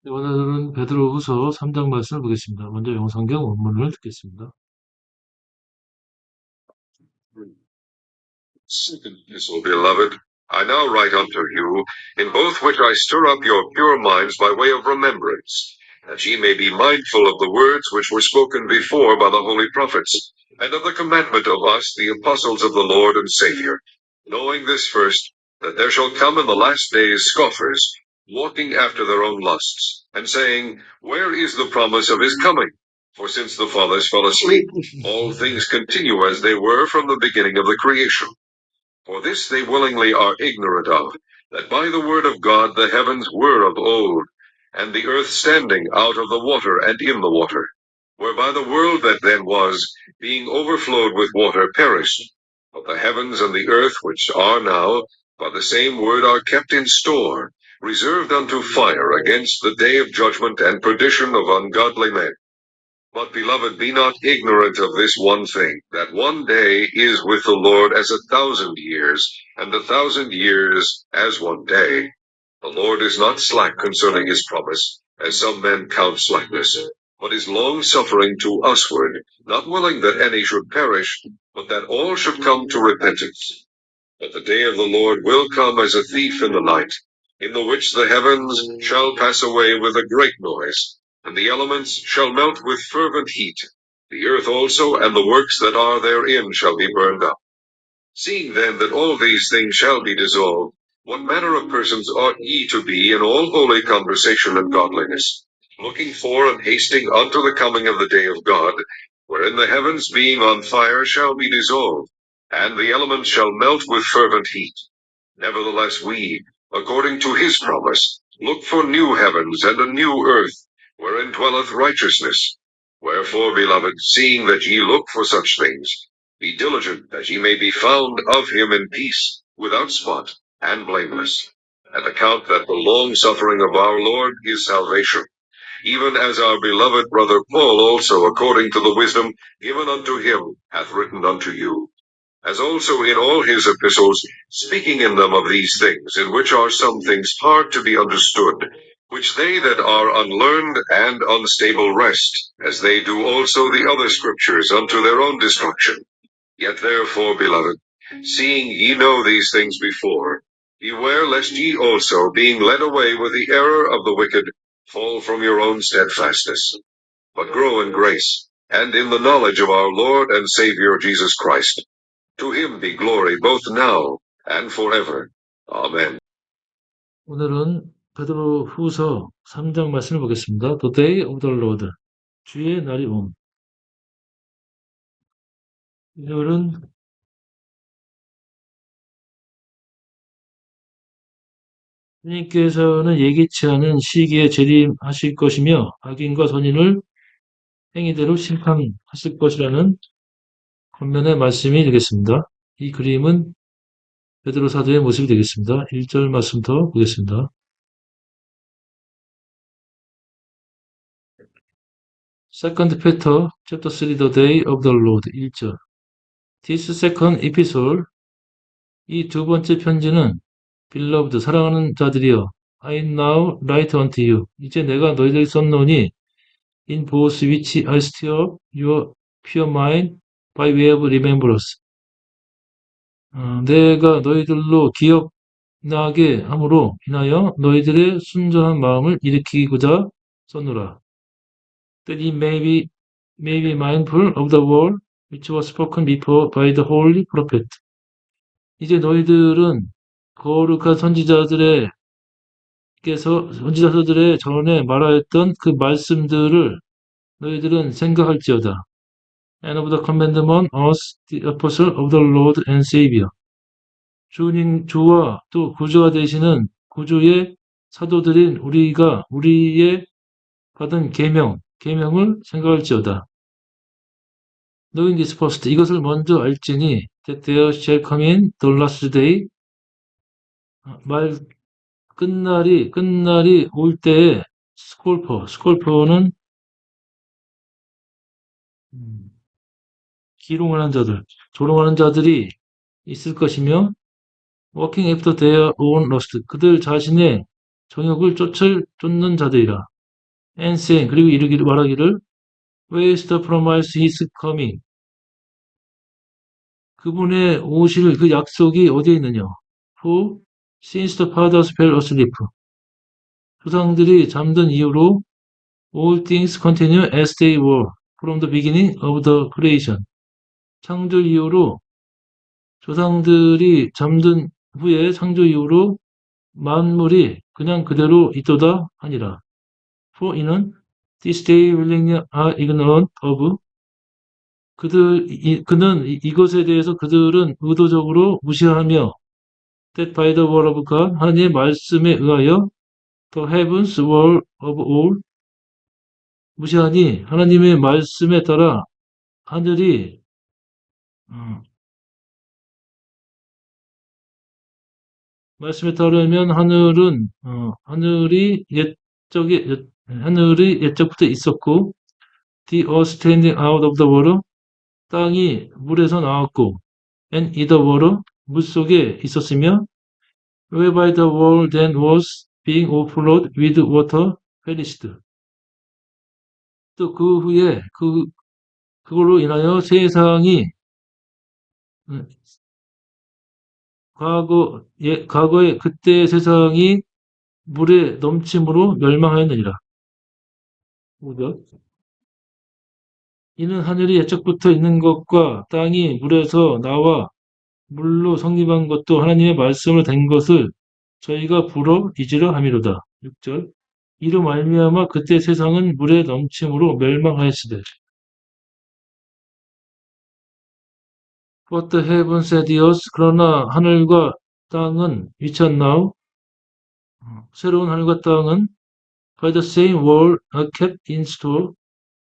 네, 오늘은 베드로후서 3장 말씀을 보겠습니다. 먼저 영성경 원문을 듣겠습니다. Second epistle, beloved, I now write unto you, in both which I stir up your pure minds by way of remembrance, that ye may be mindful of the words which were spoken before by the holy prophets, and of the commandment of us, the apostles of the Lord and Savior, knowing this first, that there shall come in the last days scoffers, walking after their own lusts, and saying, Where is the promise of his coming? For since the fathers fell asleep, all things continue as they were from the beginning of the creation. For this they willingly are ignorant of, that by the word of God the heavens were of old, and the earth standing out of the water and in the water, whereby the world that then was, being overflowed with water, perished. But the heavens and the earth which are now, by the same word are kept in store, reserved unto fire against the day of judgment and perdition of ungodly men. But, beloved, be not ignorant of this one thing, that one day is with the Lord as 1,000 years, and 1,000 years as one day. The Lord is not slack concerning his promise, as some men count slackness, but is long-suffering to usward, not willing that any should perish, but that all should come to repentance. But the day of the Lord will come as a thief in the night, in the which the heavens shall pass away with a great noise, and the elements shall melt with fervent heat. The earth also and the works that are therein shall be burned up. Seeing then that all these things shall be dissolved, what manner of persons ought ye to be in all holy conversation and godliness, looking for and hasting unto the coming of the day of God, wherein the heavens being on fire shall be dissolved, and the elements shall melt with fervent heat? Nevertheless we, according to his promise, look for new heavens and a new earth, wherein dwelleth righteousness. Wherefore, beloved, seeing that ye look for such things, be diligent that ye may be found of him in peace, without spot, and blameless. And account that the long suffering of our Lord is salvation, even as our beloved brother Paul also, according to the wisdom given unto him, hath written unto you, as also in all his epistles, speaking in them of these things, in which are some things hard to be understood, which they that are unlearned and unstable wrest, as they do also the other scriptures unto their own destruction. Yet therefore, beloved, seeing ye know these things before, beware lest ye also, being led away with the error of the wicked, fall from your own steadfastness, but grow in grace, and in the knowledge of our Lord and Savior Jesus Christ. To him be glory both now and forever. Amen. 오늘은 베드로후서 3장 말씀을 보겠습니다. The day of the Lord. 주의 날이 옴. 오늘은 주님께서는 예기치 않은 시기에 재림하실 것이며 악인과 선인을 행위대로 심판하실 것이라는 권면의 말씀이 되겠습니다. 이 그림은 베드로 사도의 모습이 되겠습니다. 1절 말씀부터 보겠습니다. Second Peter, chapter 3, the day of the Lord, 1절. This second epistle, 이 두 번째 편지는 Beloved, 사랑하는 자들이여, I now write unto you. 이제 내가 너희들 썼노니, in both which I stir up your pure mind by way of remembrance. 내가 너희들로 기억나게 함으로 인하여 너희들의 순전한 마음을 일으키고자 썼노라. That ye may be mindful of the word which was spoken before by the holy prophet. 이제 너희들은 거룩한 선지자들의 전에 말하였던 그 말씀들을 너희들은 생각할지어다. And of the commandment us, the apostle of the Lord and Savior. 주와 또 구주가 되시는 구주의 사도들인 우리의 받은 계명을 생각할지어다. Knowing this first, 이것을 먼저 알지니, that there shall come in the last day, 끝날이 올 때에, 스콜퍼는, 조롱하는 자들이 있을 것이며, working after their own lust, 그들 자신의 정욕을 쫓는 자들이라. And saying, 그리고 이르기를 말하기를 Where is the promise he is coming? 그분의 오실 그 약속이 어디에 있느냐? For since the fathers fell asleep. 조상들이 잠든 이후로 all things continue as they were from the beginning of the creation. 창조 이후로 조상들이 잠든 후에 창조 이후로 만물이 그냥 그대로 있도다 하니라. For 이는 this day willingly are ignorant of 그는 이것에 대해서 그들은 의도적으로 무시하며 that by the word of God 하나님의 말씀에 의하여 the heavens were of all 무시하니 하나님의 말씀에 따라 하늘이 어, 말씀에 따르면 하늘이 옛적부터 있었고 the earth standing out of the water 땅이 물에서 나왔고 and in the water 물 속에 있었으며 whereby the world then was being overflowed with water perished. 또 그 후에 그걸로 인하여 세상이 음, 과거에 그때 세상이 물의 넘침으로 멸망하였느니라. 오절. 이는 하늘이 옛적부터 있는 것과 땅이 물에서 나와 물로 성립한 것도 하나님의 말씀을 된 것을 저희가 불어 잊으려 함이로다. 6절. 이로 말미암아 그때 세상은 물의 넘침으로 멸망하였으되 But the heavens and the earth 그러나 하늘과 땅은 미쳤나오 새로운 하늘과 땅은 by the same word are kept in store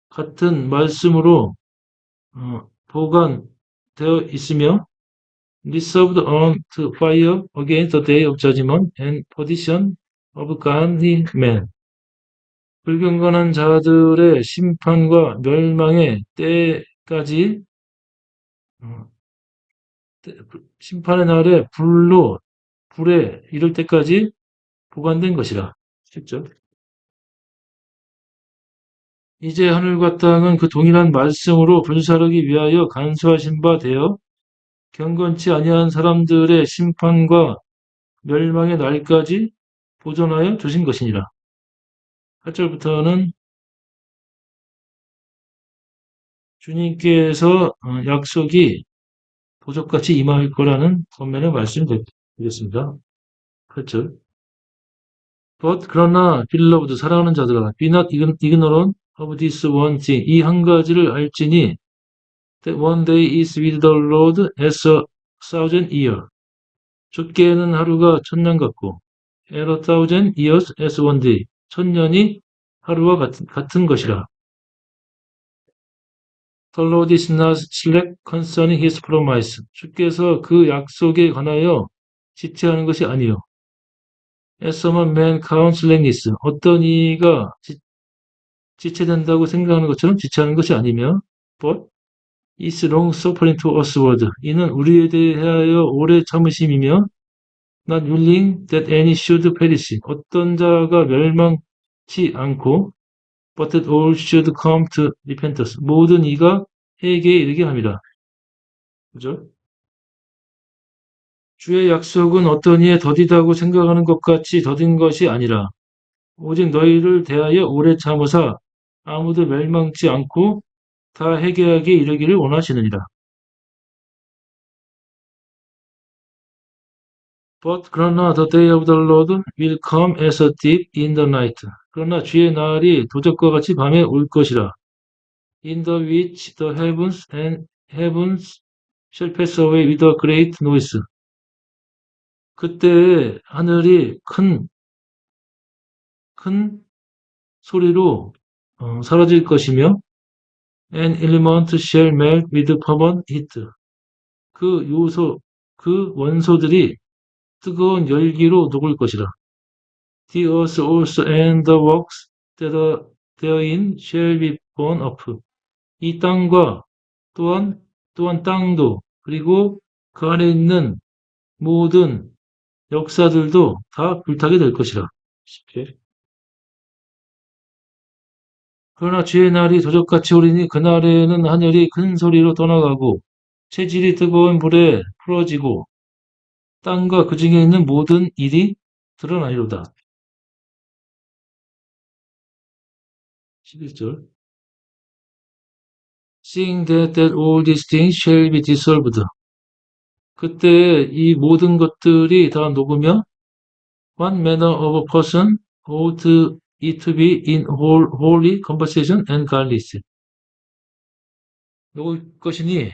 같은 말씀으로 보관되어 있으며 reserved unto fire against the day of judgment and perdition of godly men. 불경건한 자들의 심판과 멸망의 때까지 심판의 날에 불에 이를 때까지 보관된 것이라. 쉽죠? 이제 하늘과 땅은 그 동일한 말씀으로 분사하기 위하여 간수하신 바 되어 경건치 아니한 사람들의 심판과 멸망의 날까지 보존하여 주신 것이니라. 8절부터는 주님께서 약속이 도적같이 임할 거라는 권면의 말씀을 드리겠습니다. 8절. But 그러나 beloved 사랑하는 자들아 be not ignorant of this one thing 이 한 가지를 알지니 that one day is with the Lord as a thousand years 주께는 하루가 천년 같고 as a thousand years as one day 천년이 하루와 같은 것이라. The Lord is not slack concerning his promise. 주께서 그 약속에 관하여 지체하는 것이 아니요. As some man counts slackness. 어떤 이가 지체된다고 생각하는 것처럼 지체하는 것이 아니며 but is long suffering to usward. 이는 우리에 대하여 오래 참으심이며 not willing that any should perish. 어떤 자가 멸망치 않고 but that all should come to repentance. 모든 이가 회개에 이르게 합니다. 그죠? 주의 약속은 어떤 이에 더디다고 생각하는 것 같이 더딘 것이 아니라 오직 너희를 대하여 오래 참으사 아무도 멸망치 않고 다 회개하게 이르기를 원하시느니라. But 그러나 the day of the Lord will come as a thief in the night. 그러나 주의 날이 도적과 같이 밤에 올 것이라. In the which the heavens shall pass away with a great noise. 그때 하늘이 큰 소리로 사라질 것이며 and element shall melt with fervent heat. 그 원소들이 뜨거운 열기로 녹을 것이라. The earth also and the works that are therein shall be burned up. 이 땅과 또한 땅도 그리고 그 안에 있는 모든 역사들도 다 불타게 될 것이라. 쉽게. 그러나 주의 날이 도적같이 오리니 그날에는 하늘이 큰 소리로 떠나가고 체질이 뜨거운 불에 풀어지고 땅과 그 중에 있는 모든 일이 드러나리로다. 11절. Seeing that all these things shall be dissolved. 그때 이 모든 것들이 다 녹으며 What manner of a person ought it to be in holy conversation and godliness. 녹을 것이니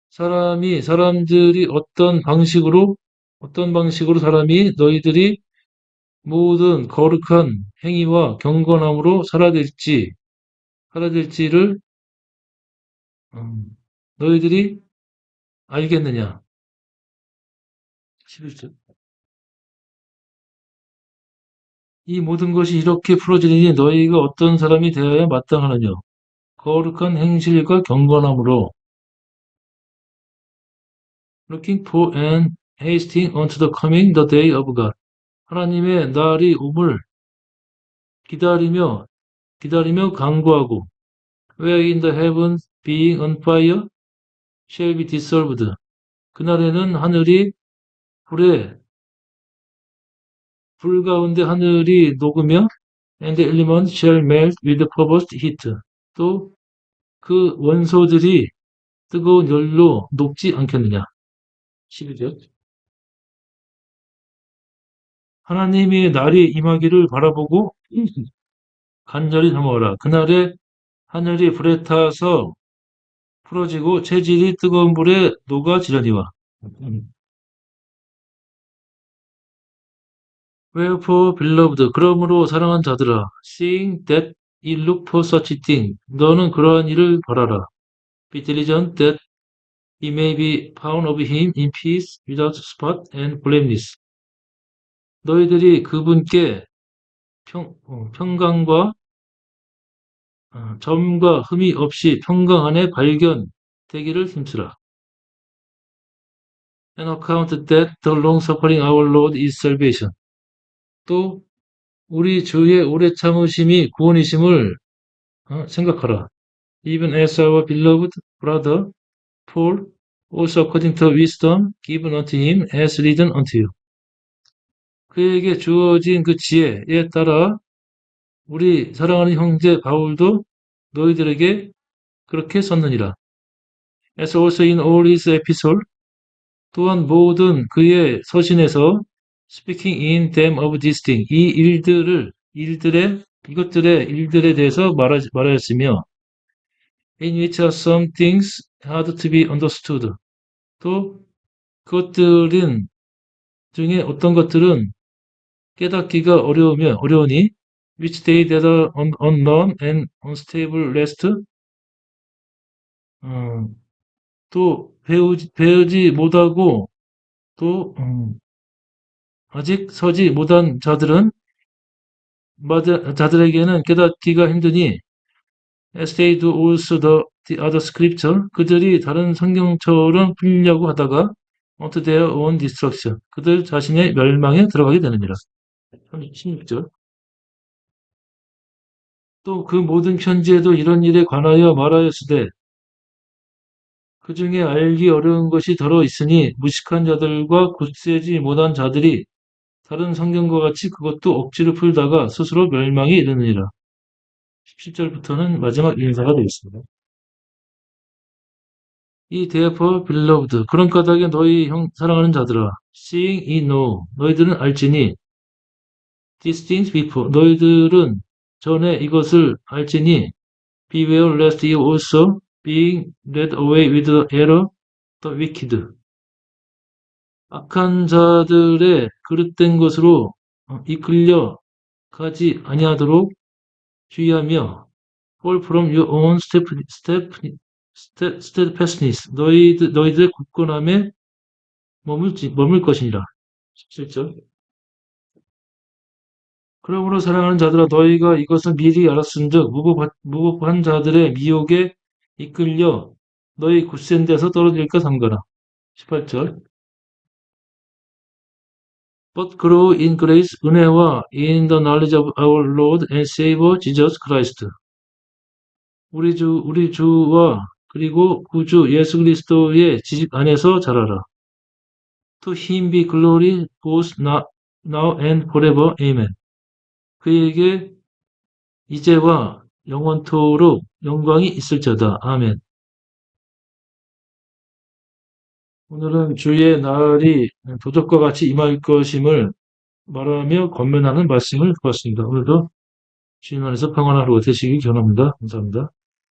사람들이 어떤 방식으로 사람이 너희들이 모든 거룩한 행위와 경건함으로 살아야 될지를 너희들이 알겠느냐? 11절. 이 모든 것이 이렇게 풀어지니 너희가 어떤 사람이 되어야 마땅하느냐? 거룩한 행실과 경건함으로 looking for and hasting unto the coming the day of God. 하나님의 날이 옴을 기다리며 간구하고 where in the heavens being on fire shall be dissolved. 그날에는 불 가운데 하늘이 녹으며 and the elements shall melt with the purposed heat. 또 그 원소들이 뜨거운 열로 녹지 않겠느냐. 11절. 하나님의 날이 임하기를 바라보고 간절히 사모하라. 그날에 하늘이 불에 타서 풀어지고 체질이 뜨거운 불에 녹아지려니와. Wherefore, beloved, 그러므로 사랑한 자들아, seeing that ye look for such a thing, 너는 그러한 일을 바라라. Be diligent that ye may be found of him in peace, without spot and blameless. 너희들이 그분께 평강과 점과 흠이 없이 평강 안에 발견되기를 힘쓰라. And account that the long suffering our Lord is salvation. 또 우리 주의 오래 참으심이 구원이심을 생각하라. Even as our beloved brother Paul also according to wisdom given unto him has written unto you. 그에게 주어진 그 지혜에 따라 우리 사랑하는 형제 바울도 너희들에게 그렇게 썼느니라. As also in all his epistle, 또한 모든 그의 서신에서 speaking in them of these things, 이것들의 일들에 대해서 말하였으며, in which are some things hard to be understood. 또 그것들은 중에 어떤 것들은 깨닫기가 어려우니, which they that are unknown and unstable rest, 또 배우지 못하고 또 아직 서지 못한 자들에게는 깨닫기가 힘드니 as they do also the other scripture 그들이 다른 성경처럼 풀려고 하다가 unto their own destruction 그들 자신의 멸망에 들어가게 되느니라. 16절. 또 그 모든 편지에도 이런 일에 관하여 말하였으되 그 중에 알기 어려운 것이 더러 있으니 무식한 자들과 굳세지 못한 자들이 다른 성경과 같이 그것도 억지로 풀다가 스스로 멸망에 이르느니라. 17절부터는 마지막 인사가 되겠습니다. 이 therefore beloved 그런 까닭에 너희 사랑하는 자들아 seeing ye know 너희들은 알지니 these things before 너희들은 전에 이것을 알지니 beware lest you also being led away with the error the wicked 악한 자들의 그릇된 것으로 이끌려 가지 아니하도록 주의하며 fall from your own steadfastness 너희들의 굳건함에 머물 것이니라. 17절. 그러므로 사랑하는 자들아 너희가 이것을 미리 알았은즉 무법한 자들의 미혹에 이끌려 너희 굳센 데서 떨어질까 삼가라. 18절. but grow in grace, 은혜와 in the knowledge of our Lord and Savior Jesus Christ. 우리 주와 그리고 구주 예수 그리스도의 지식 안에서 자라라. To him be glory both now and forever. Amen. 그에게 이제와 영원토록 영광이 있을지어다. 아멘. 오늘은 주의 날이 도적과 같이 임할 것임을 말하며 권면하는 말씀을 보았습니다. 오늘도 주님 안에서 평안한 하루 되시길 기원합니다. 감사합니다.